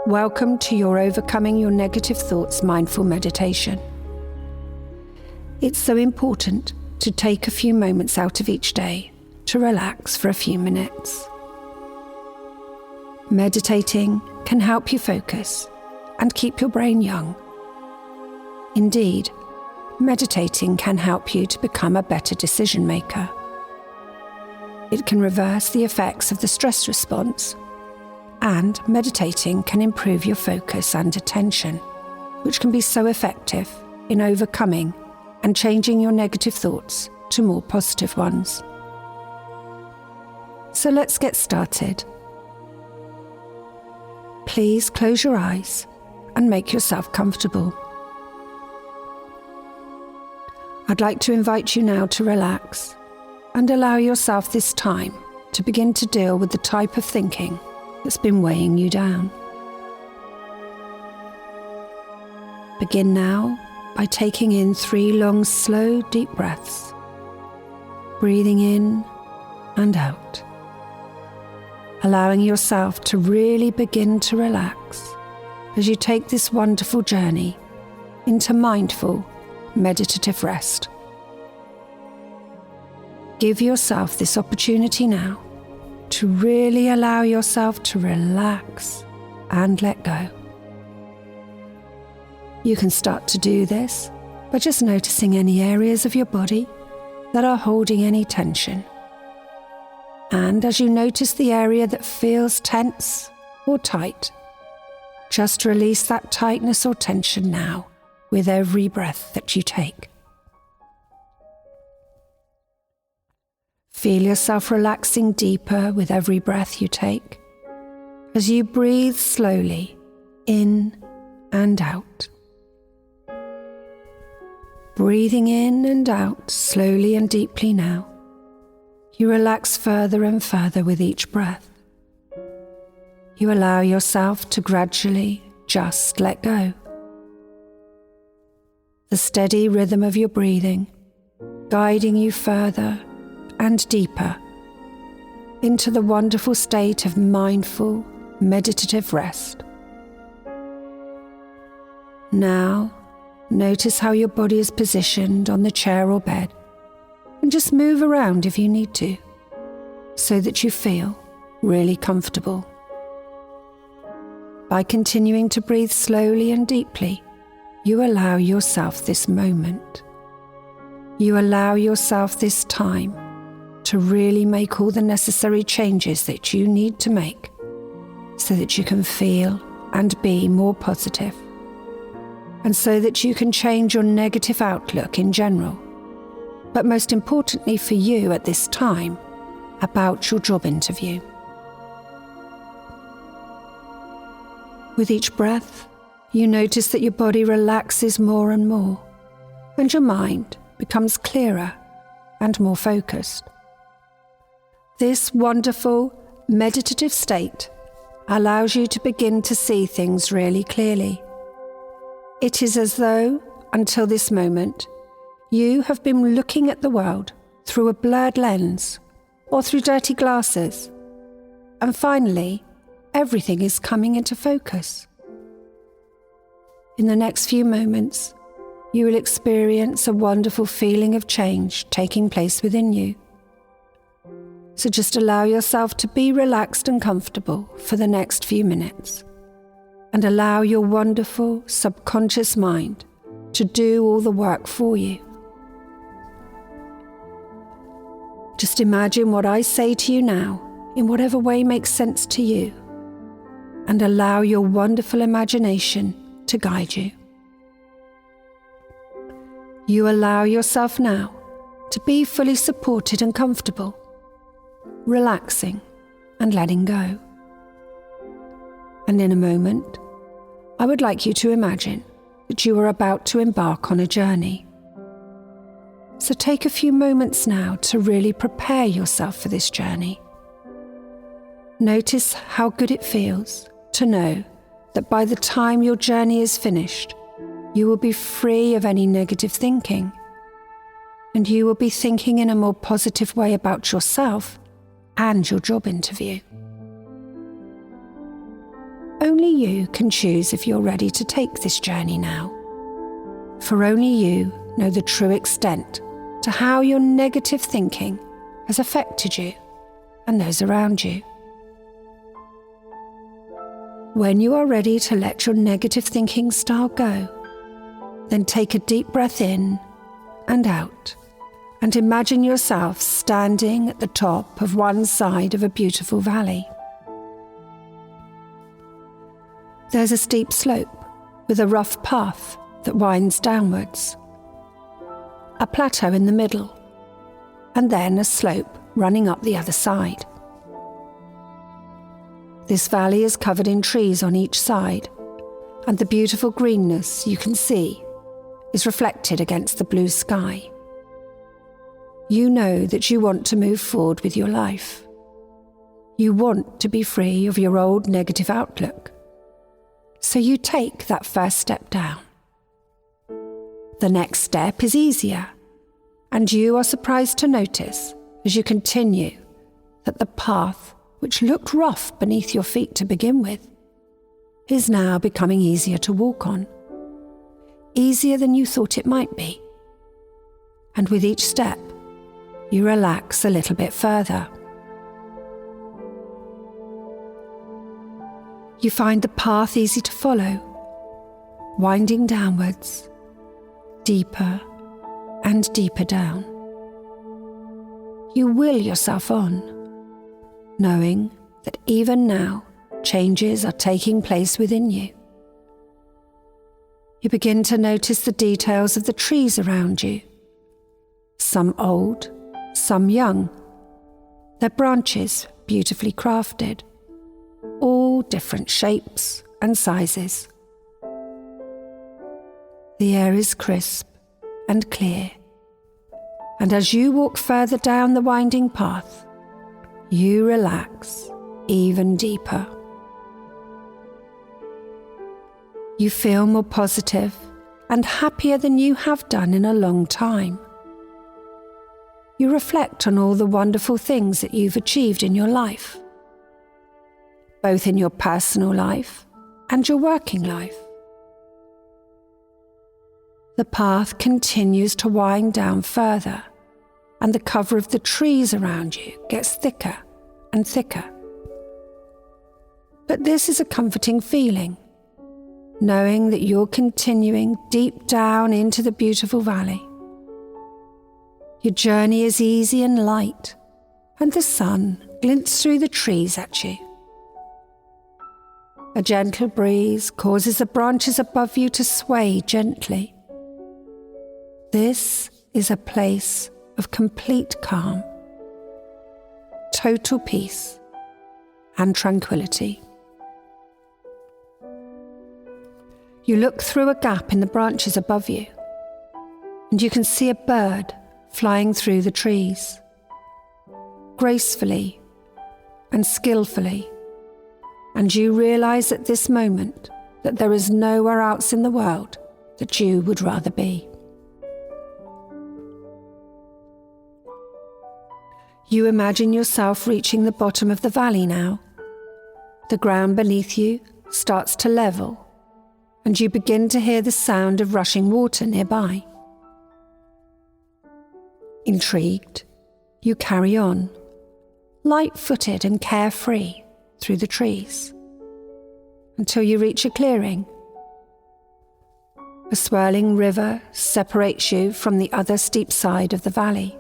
Welcome to your Overcoming Your Negative Thoughts mindful meditation. It's so important to take a few moments out of each day to relax for a few minutes. Meditating can help you focus and keep your brain young. Indeed, meditating can help you to become a better decision maker. It can reverse the effects of the stress response, and meditating can improve your focus and attention, which can be so effective in overcoming and changing your negative thoughts to more positive ones. So let's get started. Please close your eyes and make yourself comfortable. I'd like to invite you now to relax and allow yourself this time to begin to deal with the type of thinking that's been weighing you down. Begin now by taking in 3 long, slow, deep breaths, breathing in and out, allowing yourself to really begin to relax as you take this wonderful journey into mindful, meditative rest. Give yourself this opportunity now to really allow yourself to relax and let go. You can start to do this by just noticing any areas of your body that are holding any tension. And as you notice the area that feels tense or tight, just release that tightness or tension now with every breath that you take. Feel yourself relaxing deeper with every breath you take as you breathe slowly in and out. Breathing in and out slowly and deeply now, you relax further and further with each breath. You allow yourself to gradually just let go. The steady rhythm of your breathing guiding you further and deeper into the wonderful state of mindful, meditative rest. Now, notice how your body is positioned on the chair or bed, and just move around if you need to, so that you feel really comfortable. By continuing to breathe slowly and deeply, you allow yourself this moment. You allow yourself this time to really make all the necessary changes that you need to make so that you can feel and be more positive, and so that you can change your negative outlook in general, but most importantly for you at this time, about your job interview. With each breath, you notice that your body relaxes more and more, and your mind becomes clearer and more focused. This wonderful, meditative state allows you to begin to see things really clearly. It is as though, until this moment, you have been looking at the world through a blurred lens or through dirty glasses, and finally, everything is coming into focus. In the next few moments, you will experience a wonderful feeling of change taking place within you. So just allow yourself to be relaxed and comfortable for the next few minutes, and allow your wonderful subconscious mind to do all the work for you. Just imagine what I say to you now in whatever way makes sense to you, and allow your wonderful imagination to guide you. You allow yourself now to be fully supported and comfortable, relaxing and letting go. And in a moment, I would like you to imagine that you are about to embark on a journey. So take a few moments now to really prepare yourself for this journey. Notice how good it feels to know that by the time your journey is finished, you will be free of any negative thinking, and you will be thinking in a more positive way about yourself and your job interview. Only you can choose if you're ready to take this journey now. For only you know the true extent to how your negative thinking has affected you and those around you. When you are ready to let your negative thinking style go, then take a deep breath in and out and imagine yourself standing at the top of one side of a beautiful valley. There's a steep slope with a rough path that winds downwards, a plateau in the middle, and then a slope running up the other side. This valley is covered in trees on each side, and the beautiful greenness you can see is reflected against the blue sky. You know that you want to move forward with your life. You want to be free of your old negative outlook. So you take that first step down. The next step is easier, and you are surprised to notice as you continue that the path, which looked rough beneath your feet to begin with, is now becoming easier to walk on. Easier than you thought it might be. And with each step, you relax a little bit further. You find the path easy to follow, winding downwards, deeper and deeper down. You will yourself on, knowing that even now changes are taking place within you. You begin to notice the details of the trees around you, some old, some young, their branches beautifully crafted, all different shapes and sizes. The air is crisp and clear, and as you walk further down the winding path, you relax even deeper. You feel more positive and happier than you have done in a long time. You reflect on all the wonderful things that you've achieved in your life, both in your personal life and your working life. The path continues to wind down further, and the cover of the trees around you gets thicker and thicker. But this is a comforting feeling, knowing that you're continuing deep down into the beautiful valley. Your journey is easy and light, and the sun glints through the trees at you. A gentle breeze causes the branches above you to sway gently. This is a place of complete calm, total peace, and tranquility. You look through a gap in the branches above you, and you can see a bird flying through the trees, gracefully and skillfully, and you realize at this moment that there is nowhere else in the world that you would rather be. You imagine yourself reaching the bottom of the valley now. The ground beneath you starts to level, and you begin to hear the sound of rushing water nearby. Intrigued, you carry on, light-footed and carefree, through the trees, until you reach a clearing. A swirling river separates you from the other steep side of the valley.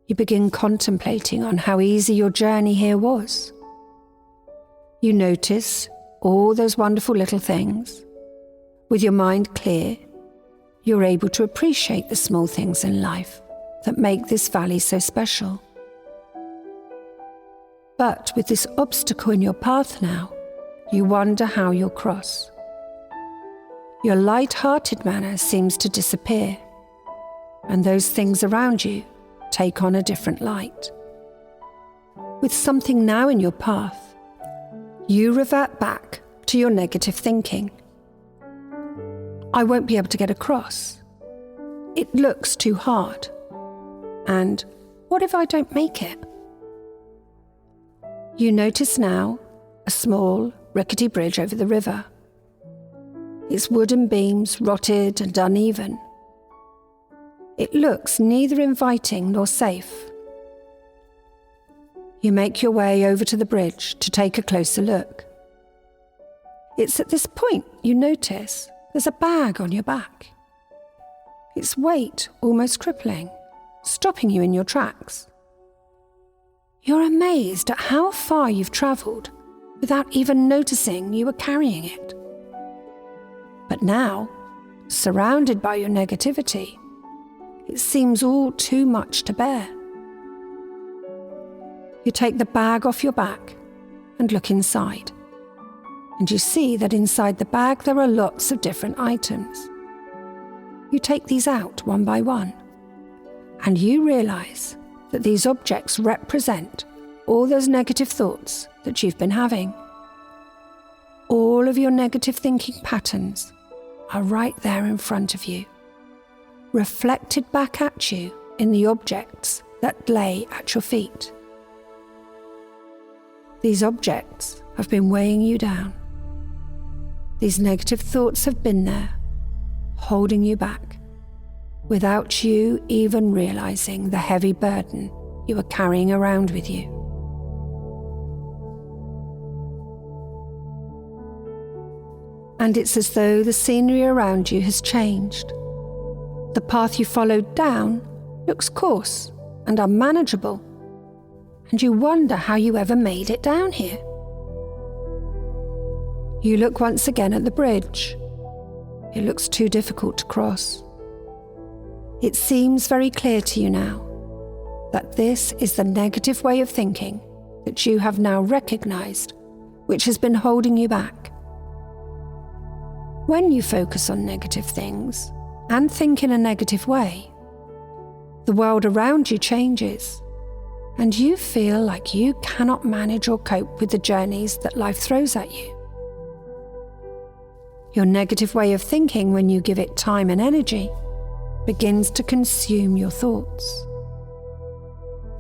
You begin contemplating on how easy your journey here was. You notice all those wonderful little things. With your mind clear, you're able to appreciate the small things in life that make this valley so special. But with this obstacle in your path now, you wonder how you'll cross. Your light-hearted manner seems to disappear, and those things around you take on a different light. With something now in your path, you revert back to your negative thinking. I won't be able to get across. It looks too hard. And what if I don't make it? You notice now a small, rickety bridge over the river. Its wooden beams rotted and uneven. It looks neither inviting nor safe. You make your way over to the bridge to take a closer look. It's at this point you notice there's a bag on your back. Its weight almost crippling, stopping you in your tracks. You're amazed at how far you've travelled without even noticing you were carrying it. But now, surrounded by your negativity, it seems all too much to bear. You take the bag off your back and look inside, and you see that inside the bag there are lots of different items. You take these out one by one, and you realise that these objects represent all those negative thoughts that you've been having. All of your negative thinking patterns are right there in front of you, reflected back at you in the objects that lay at your feet. These objects have been weighing you down. These negative thoughts have been there, holding you back, without you even realising the heavy burden you are carrying around with you. And it's as though the scenery around you has changed. The path you followed down looks coarse and unmanageable, and you wonder how you ever made it down here. You look once again at the bridge. It looks too difficult to cross. It seems very clear to you now that this is the negative way of thinking that you have now recognised, which has been holding you back. When you focus on negative things and think in a negative way, the world around you changes, and you feel like you cannot manage or cope with the journeys that life throws at you. Your negative way of thinking, when you give it time and energy, begins to consume your thoughts.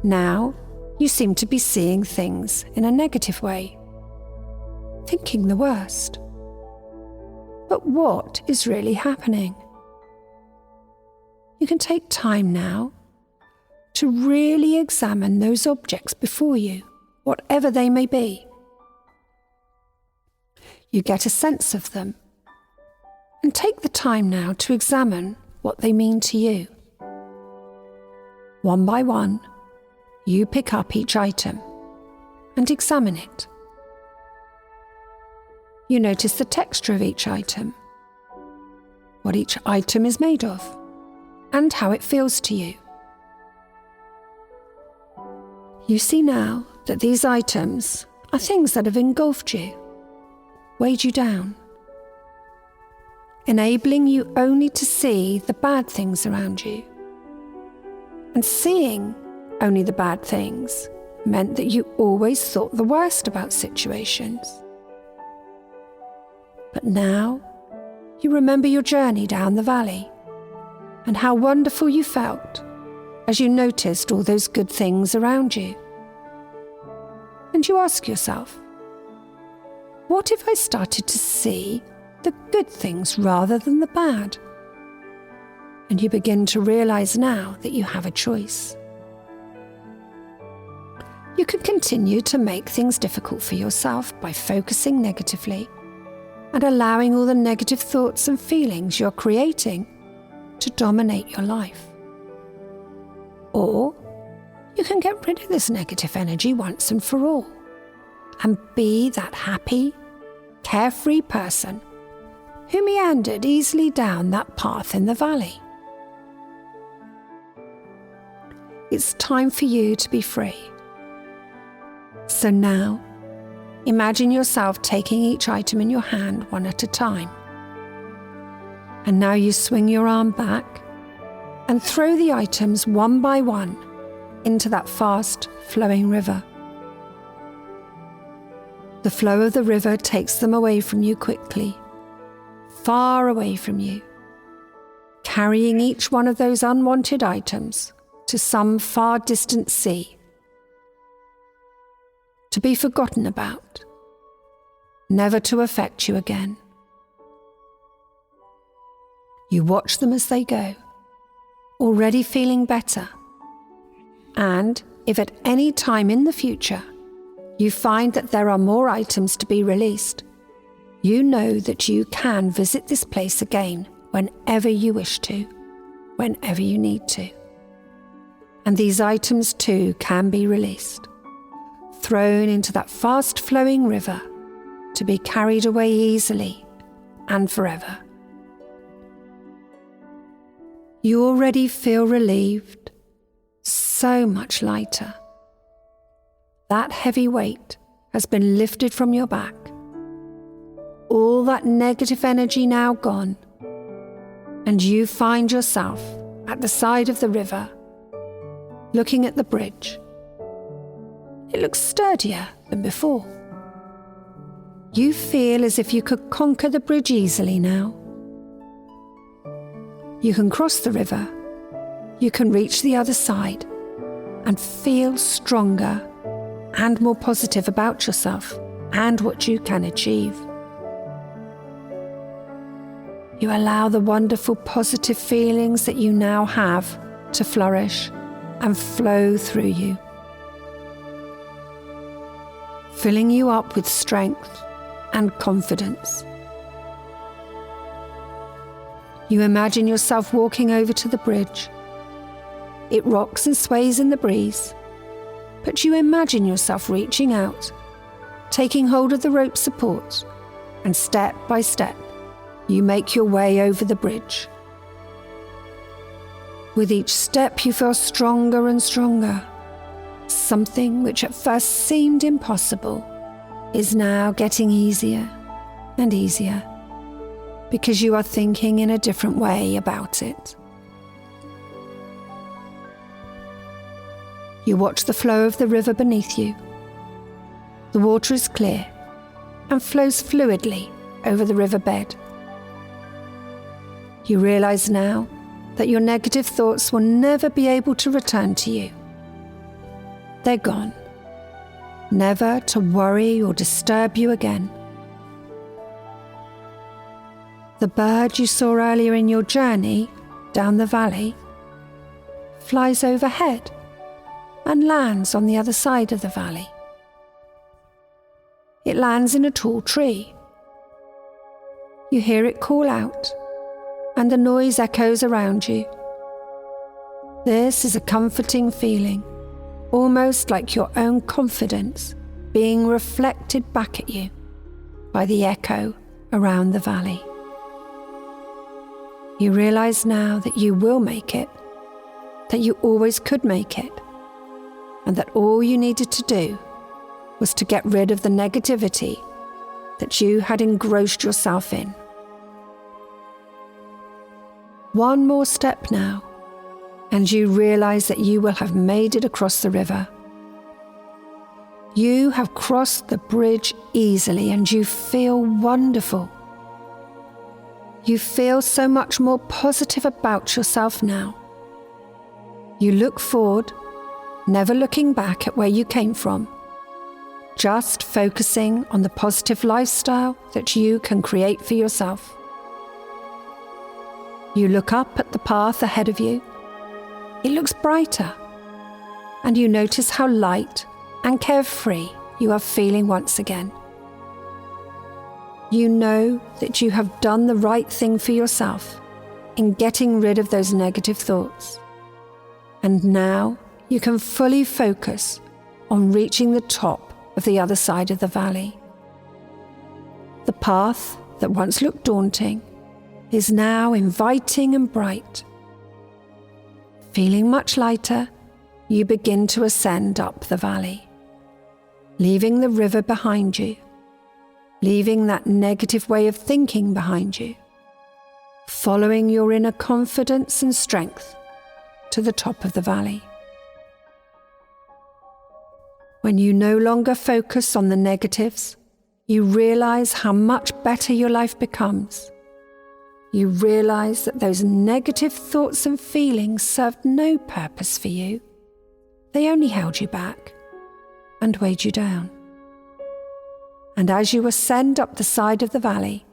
Now, you seem to be seeing things in a negative way, thinking the worst. But what is really happening? You can take time now to really examine those objects before you, whatever they may be. You get a sense of them, and take the time now to examine what they mean to you. One by one, you pick up each item and examine it. You notice the texture of each item, what each item is made of, and how it feels to you. You see now that these items are things that have engulfed you, weighed you down, enabling you only to see the bad things around you. And seeing only the bad things meant that you always thought the worst about situations. But now you remember your journey down the valley and how wonderful you felt as you noticed all those good things around you. And you ask yourself, what if I started to see the good things rather than the bad? And you begin to realise now that you have a choice. You can continue to make things difficult for yourself by focusing negatively and allowing all the negative thoughts and feelings you're creating to dominate your life. Or you can get rid of this negative energy once and for all and be that happy, carefree person who meandered easily down that path in the valley. It's time for you to be free. So now, imagine yourself taking each item in your hand one at a time. And now you swing your arm back and throw the items one by one into that fast flowing river. The flow of the river takes them away from you quickly, far away from you, carrying each one of those unwanted items to some far distant sea, to be forgotten about, never to affect you again. You watch them as they go, already feeling better. And if at any time in the future you find that there are more items to be released, you know that you can visit this place again whenever you wish to, whenever you need to. And these items too can be released, thrown into that fast-flowing river to be carried away easily and forever. You already feel relieved, so much lighter. That heavy weight has been lifted from your back. All that negative energy now gone, and you find yourself at the side of the river, looking at the bridge. It looks sturdier than before. You feel as if you could conquer the bridge easily now. You can cross the river, you can reach the other side, and feel stronger and more positive about yourself and what you can achieve. You allow the wonderful positive feelings that you now have to flourish and flow through you, filling you up with strength and confidence. You imagine yourself walking over to the bridge. It rocks and sways in the breeze, but you imagine yourself reaching out, taking hold of the rope support, and step by step, you make your way over the bridge. With each step, you feel stronger and stronger. Something which at first seemed impossible is now getting easier and easier, because you are thinking in a different way about it. You watch the flow of the river beneath you. The water is clear and flows fluidly over the riverbed. You realize now that your negative thoughts will never be able to return to you. They're gone, never to worry or disturb you again. The bird you saw earlier in your journey down the valley flies overhead and lands on the other side of the valley. It lands in a tall tree. You hear it call out, and the noise echoes around you. This is a comforting feeling, almost like your own confidence being reflected back at you by the echo around the valley. You realize now that you will make it, that you always could make it, and that all you needed to do was to get rid of the negativity that you had engrossed yourself in. One more step now, and you realize that you will have made it across the river. You have crossed the bridge easily, and you feel wonderful. You feel so much more positive about yourself now. You look forward, never looking back at where you came from, just focusing on the positive lifestyle that you can create for yourself. You look up at the path ahead of you. It looks brighter, and you notice how light and carefree you are feeling once again. You know that you have done the right thing for yourself in getting rid of those negative thoughts. And now you can fully focus on reaching the top of the other side of the valley. The path that once looked daunting is now inviting and bright. Feeling much lighter, you begin to ascend up the valley, leaving the river behind you, leaving that negative way of thinking behind you, following your inner confidence and strength to the top of the valley. When you no longer focus on the negatives, you realize how much better your life becomes. You realize that those negative thoughts and feelings served no purpose for you. They only held you back and weighed you down. And as you ascend up the side of the valley,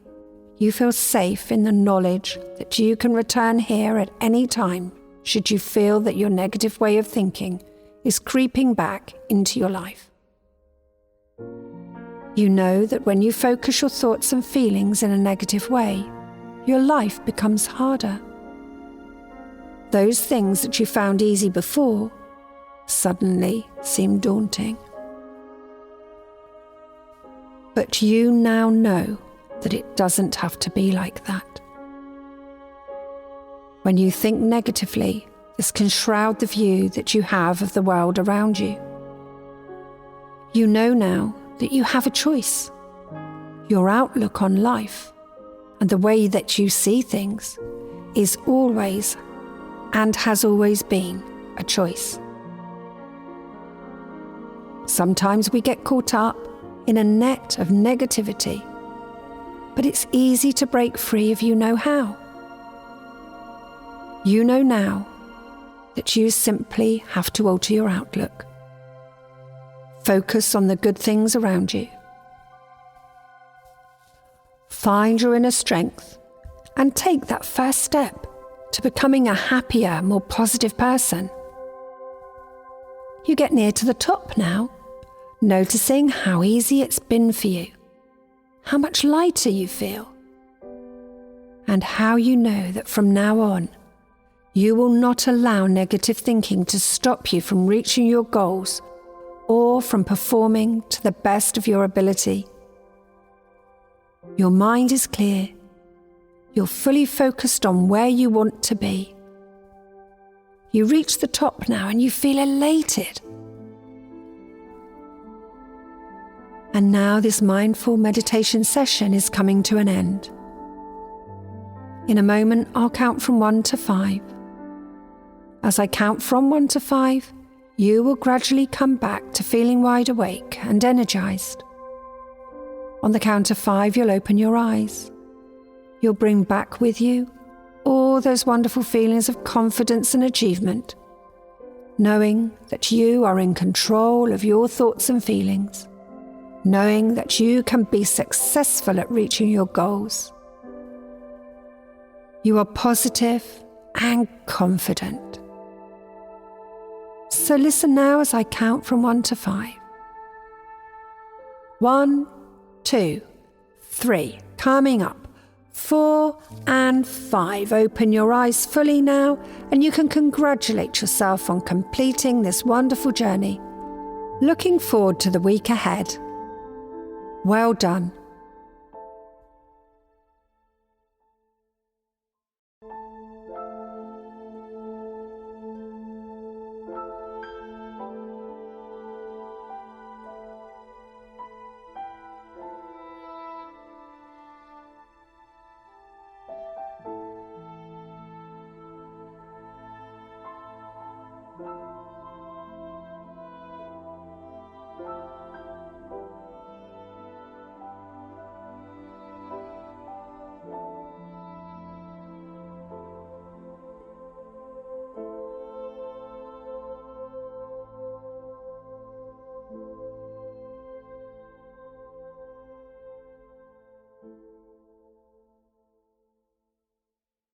you feel safe in the knowledge that you can return here at any time should you feel that your negative way of thinking is creeping back into your life. You know that when you focus your thoughts and feelings in a negative way, your life becomes harder. Those things that you found easy before suddenly seem daunting. But you now know that it doesn't have to be like that. When you think negatively, this can shroud the view that you have of the world around you. You know now that you have a choice. Your outlook on life and the way that you see things is always and has always been a choice. Sometimes we get caught up in a net of negativity, but it's easy to break free if you know how. You know now that you simply have to alter your outlook. Focus on the good things around you. Find your inner strength and take that first step to becoming a happier, more positive person. You get near to the top now, noticing how easy it's been for you, how much lighter you feel, and how you know that from now on, you will not allow negative thinking to stop you from reaching your goals or from performing to the best of your ability. Your mind is clear. You're fully focused on where you want to be. You reach the top now and you feel elated. And now this mindful meditation session is coming to an end. In a moment, I'll count from 1 to 5. As I count from 1 to 5, you will gradually come back to feeling wide awake and energized. On the count of 5, you'll open your eyes. You'll bring back with you all those wonderful feelings of confidence and achievement, knowing that you are in control of your thoughts and feelings, knowing that you can be successful at reaching your goals. You are positive and confident. So listen now as I count from 1 to 5. 1, 2, 3, coming up. 4 and 5. Open your eyes fully now, and you can congratulate yourself on completing this wonderful journey. Looking forward to the week ahead. Well done.